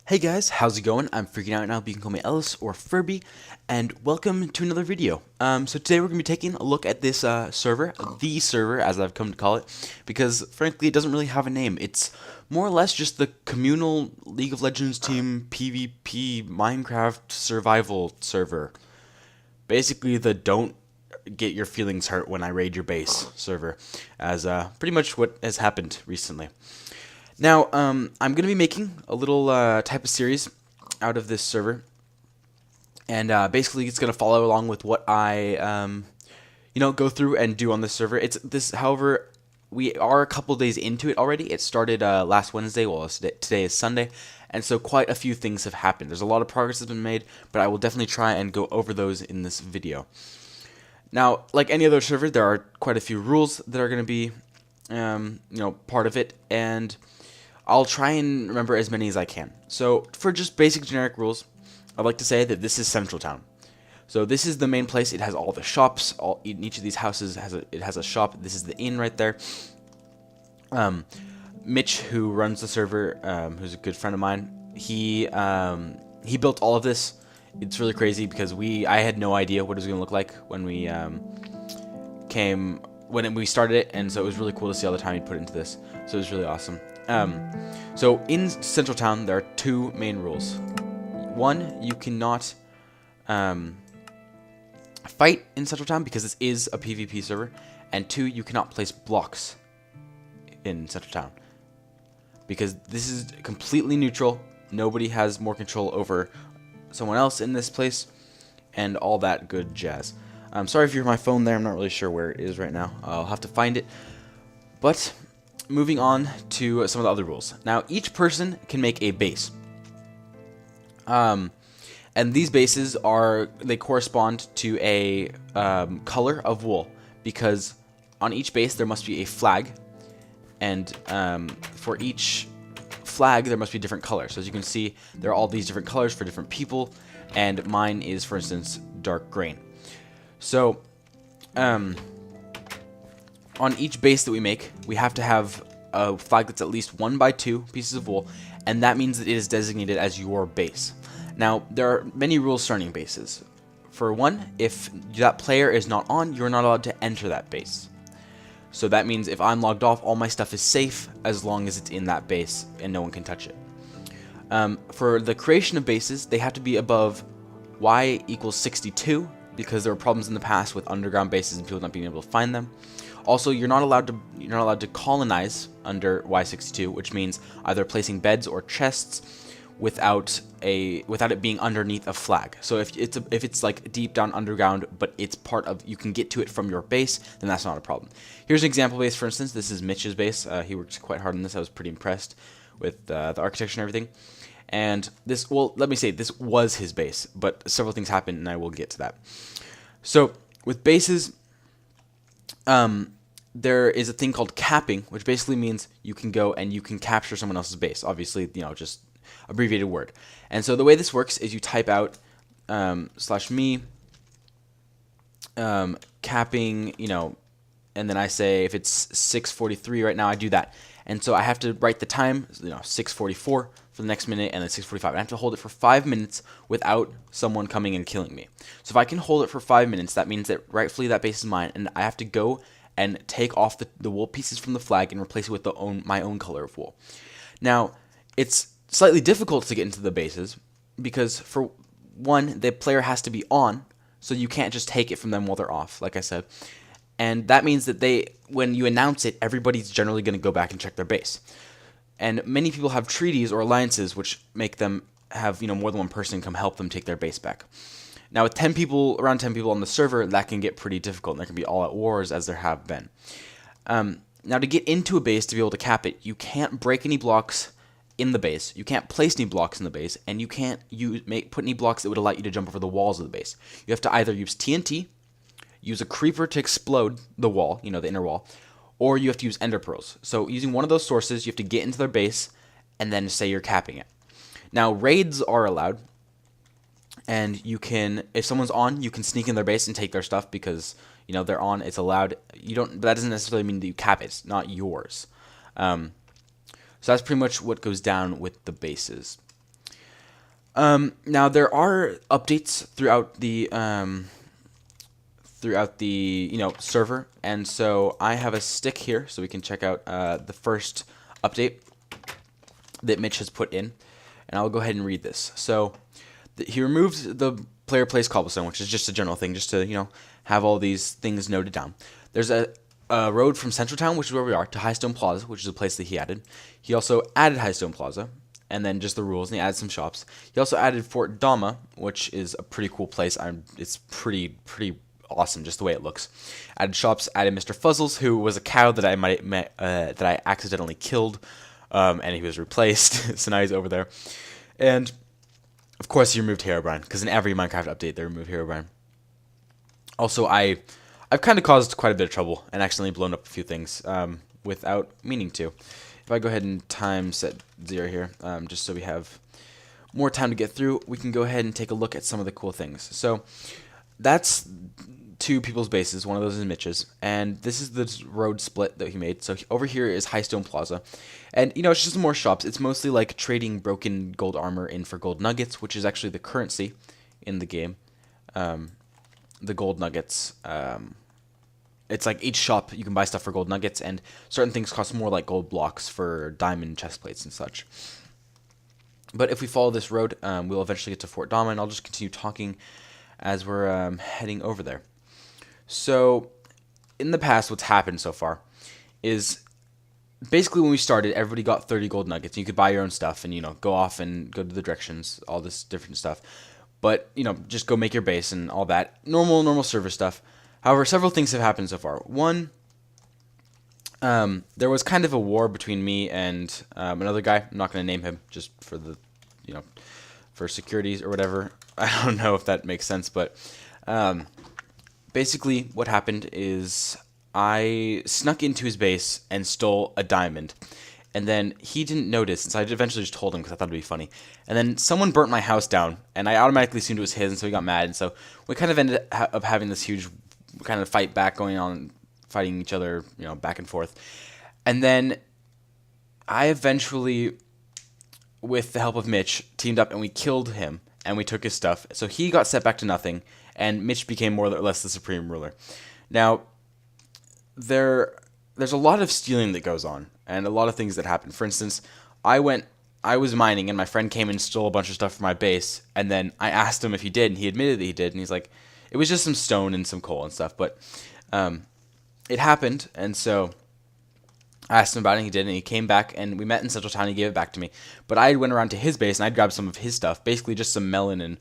Hey guys, how's it going? I'm freaking out now, but you can call me Ellis or Furby, and welcome to another video. So today we're going to be taking a look at this server, the server as I've come to call it, because frankly it doesn't really have a name. It's more or less just the communal League of Legends team PvP Minecraft survival server. Basically the don't get your feelings hurt when I raid your base server, as pretty much what has happened recently. Now, I'm going to be making a little type of series out of this server, and basically it's going to follow along with what I, go through and do on this server. However, we are a couple days into it already. It started last Wednesday, well, today is Sunday, and so quite a few things have happened. There's a lot of progress that's been made, but I will definitely try and go over those in this video. Now, like any other server, there are quite a few rules that are going to be, part of it, and I'll try and remember as many as I can. So for just basic generic rules, I'd like to say that this is Central Town. So this is the main place. It has all the shops. Each of these houses has a shop. This is the inn right there. Mitch, who runs the server, who's a good friend of mine, he built all of this. It's really crazy because I had no idea what it was going to look like when we we started it, and so it was really cool to see all the time he put into this. So it was really awesome. So in Central Town, there are two main rules. One, you cannot fight in Central Town because this is a PvP server. And two, you cannot place blocks in Central Town because this is completely neutral. Nobody has more control over someone else in this place and all that good jazz. I'm sorry if you hear my phone there. I'm not really sure where it is right now. I'll have to find it. But moving on to some of the other rules. Now, each person can make a base. And these bases they correspond to a color of wool, because on each base there must be a flag, and for each flag there must be different colors. So as you can see, there are all these different colors for different people, and mine is, for instance, dark green. So, on each base that we make, we have to have a flag that's at least 1 by 2 pieces of wool, and that means that it is designated as your base. Now, there are many rules surrounding bases. For one, if that player is not on, you're not allowed to enter that base. So that means if I'm logged off, all my stuff is safe as long as it's in that base and no one can touch it. For the creation of bases, they have to be above y equals 62, because there were problems in the past with underground bases and people not being able to find them. Also, you're not allowed to colonize under Y62, which means either placing beds or chests without it being underneath a flag. So if it's like deep down underground, but it's part of, you can get to it from your base, then that's not a problem. Here's an example base, for instance. This is Mitch's base. He worked quite hard on this. I was pretty impressed with the architecture and everything. And this, well, let me say, this was his base, but several things happened, and I will get to that. So with bases, there is a thing called capping, which basically means you can go and you can capture someone else's base. Obviously, just abbreviated word. And so the way this works is you type out /me capping, and then I say if it's 6:43 right now, I do that. And so I have to write the time, 6:44 for the next minute, and then 6:45. I have to hold it for 5 minutes without someone coming and killing me. So if I can hold it for 5 minutes, that means that rightfully that base is mine, and I have to go and take off the wool pieces from the flag and replace it with my own color of wool. Now, it's slightly difficult to get into the bases because, for one, the player has to be on, so you can't just take it from them while they're off, like I said. And that means that when you announce it, everybody's generally going to go back and check their base. And many people have treaties or alliances which make them have more than one person come help them take their base back. Now with around 10 people on the server, that can get pretty difficult, and there can be all-out wars, as there have been. Now to get into a base, to be able to cap it, you can't break any blocks in the base, you can't place any blocks in the base, and you can't put any blocks that would allow you to jump over the walls of the base. You have to either use TNT, use a creeper to explode the wall, the inner wall, or you have to use ender pearls. So using one of those sources, you have to get into their base and then say you're capping it. Now raids are allowed, and if someone's on, you can sneak in their base and take their stuff because they're on. It's allowed. But that doesn't necessarily mean that you cap it. It's not yours. So that's pretty much what goes down with the bases. Now there are updates throughout the server, and so I have a stick here so we can check out the first update that Mitch has put in, and I'll go ahead and read this. So he removed the player plays cobblestone, which is just a general thing, just to have all these things noted down. There's a road from Central Town, which is where we are, to Highstone Plaza, which is a place that he added. He also added Highstone Plaza, and then just the rules, and he added some shops. He also added Fort Dama, which is a pretty cool place. It's pretty awesome, just the way it looks. Added shops, added Mr. Fuzzles, who was a cow that I accidentally killed, and he was replaced, so now he's over there. And of course, he removed Herobrine, because in every Minecraft update, they remove Herobrine. Also, I've kind of caused quite a bit of trouble and accidentally blown up a few things without meaning to. If I go ahead and time set 0 here, just so we have more time to get through, we can go ahead and take a look at some of the cool things. So that's 2 people's bases. One of those is Mitch's, and this is the road split that he made. So over here is Highstone Plaza, and it's just more shops. It's mostly like trading broken gold armor in for gold nuggets, which is actually the currency in the game. The gold nuggets. It's like each shop you can buy stuff for gold nuggets, and certain things cost more, like gold blocks for diamond chest plates and such. But if we follow this road, we'll eventually get to Fort Dama, and I'll just continue talking as we're heading over there. So, in the past, what's happened so far is basically when we started, everybody got 30 gold nuggets. You could buy your own stuff and, go off and go to the directions, all this different stuff. But, just go make your base and all that. Normal server stuff. However, several things have happened so far. One, there was kind of a war between me and another guy. I'm not going to name him just for the, for securities or whatever. I don't know if that makes sense, but basically what happened is I snuck into his base and stole a diamond. And then he didn't notice, and so I eventually just told him because I thought it'd be funny. And then someone burnt my house down, and I automatically assumed it was his, and so he got mad. And so we kind of ended up having this huge kind of fight back going on, fighting each other, back and forth. And then I eventually, with the help of Mitch, teamed up and we killed him and we took his stuff. So he got set back to nothing, and Mitch became more or less the supreme ruler. Now, there's a lot of stealing that goes on and a lot of things that happen. For instance, I was mining and my friend came and stole a bunch of stuff from my base, and then I asked him if he did, and he admitted that he did, and he's like, it was just some stone and some coal and stuff, but it happened, and so I asked him about it, and he did, and he came back, and we met in Central Town, and he gave it back to me. But I went around to his base, and I'd grabbed some of his stuff, basically just some melon and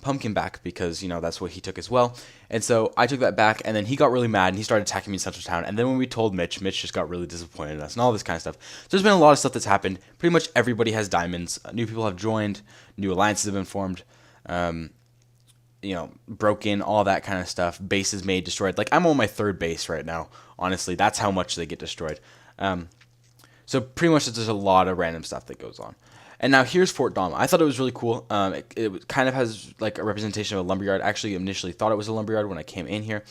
pumpkin back, because, that's what he took as well. And so I took that back, and then he got really mad, and he started attacking me in Central Town. And then when we told Mitch just got really disappointed in us, and all this kind of stuff. So there's been a lot of stuff that's happened. Pretty much everybody has diamonds. New people have joined. New alliances have been formed. Broken, all that kind of stuff. Bases made, destroyed. Like, I'm on my 3rd base right now. Honestly, that's how much they get destroyed. So pretty much there's just a lot of random stuff that goes on. And now here's Fort Dama. I thought it was really cool. It kind of has like a representation of a lumberyard. I actually initially thought it was a lumberyard when I came in here,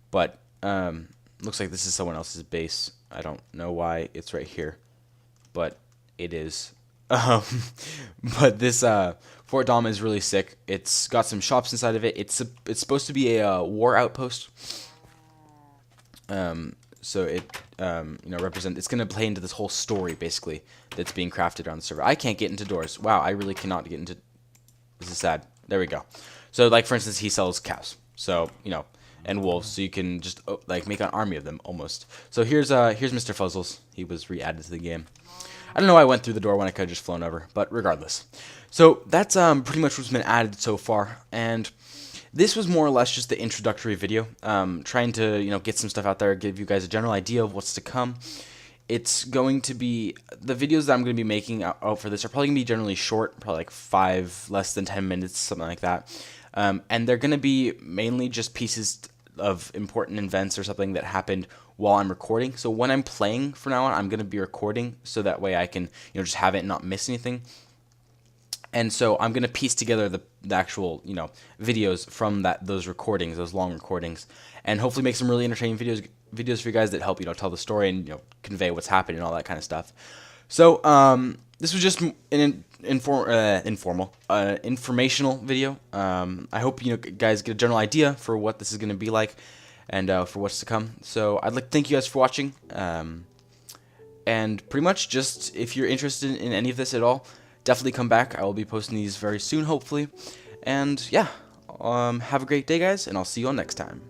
but looks like this is someone else's base. I don't know why it's right here, but it is. But this Fort Dama is really sick. It's got some shops inside of it. It's supposed to be a war outpost. So it it's going to play into this whole story basically that's being crafted around the server. I can't get into doors. Wow, I really cannot get into. This is sad. There we go. So like for instance, he sells cows. So and wolves. So you can just like make an army of them almost. So here's Mr. Fuzzles. He was re-added to the game. I don't know why I went through the door when I could have just flown over, but regardless. So that's pretty much what's been added so far, and this was more or less just the introductory video, trying to get some stuff out there, give you guys a general idea of what's to come. It's going to be, the videos that I'm going to be making out for this are probably going to be generally short, probably like 5, less than 10 minutes, something like that. And they're going to be mainly just pieces of important events or something that happened while I'm recording. So when I'm playing from now on, I'm going to be recording so that way I can just have it and not miss anything. And so I'm going to piece together the actual, videos from those recordings, those long recordings, and hopefully make some really entertaining videos for you guys that help, tell the story and, convey what's happening and all that kind of stuff. So, this was just an informational video. I hope guys get a general idea for what this is going to be like, and for what's to come. So I'd like to thank you guys for watching. And pretty much just if you're interested in any of this at all, definitely come back. I will be posting these very soon, hopefully. And yeah, have a great day, guys, and I'll see you all next time.